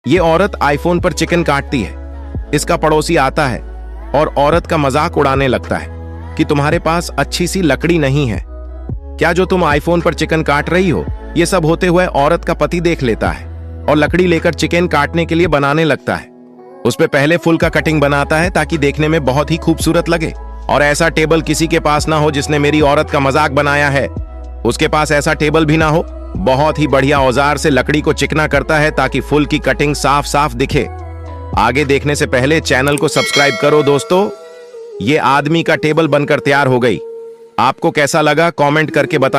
ये औरत आईफोन पर चिकन काटती है। इसका पड़ोसी आता है और औरत का मजाक उड़ाने लगता है कि तुम्हारे पास अच्छी सी लकड़ी नहीं है क्या जो तुम आईफोन पर चिकन काट रही हो। ये सब होते हुए औरत का पति देख लेता है और लकड़ी लेकर चिकन काटने के लिए बनाने लगता है। उस पे पहले फुल का कटिंग बनाता है ताकि देखने में बहुत ही खूबसूरत लगे। और ऐसा टेबल किसी के पास ना हो जिसने मेरी औरत का मजाक बनाया है। उसके पास ऐसा टेबल भी ना हो। बहुत ही बढ़िया औजार से लकड़ी को चिकना करता है ताकि फुल की कटिंग साफ साफ दिखे। आगे देखने से पहले चैनल को सब्सक्राइब करो दोस्तों। ये आदमी का टेबल बनकर तैयार हो गई। आपको कैसा लगा कमेंट करके बताना।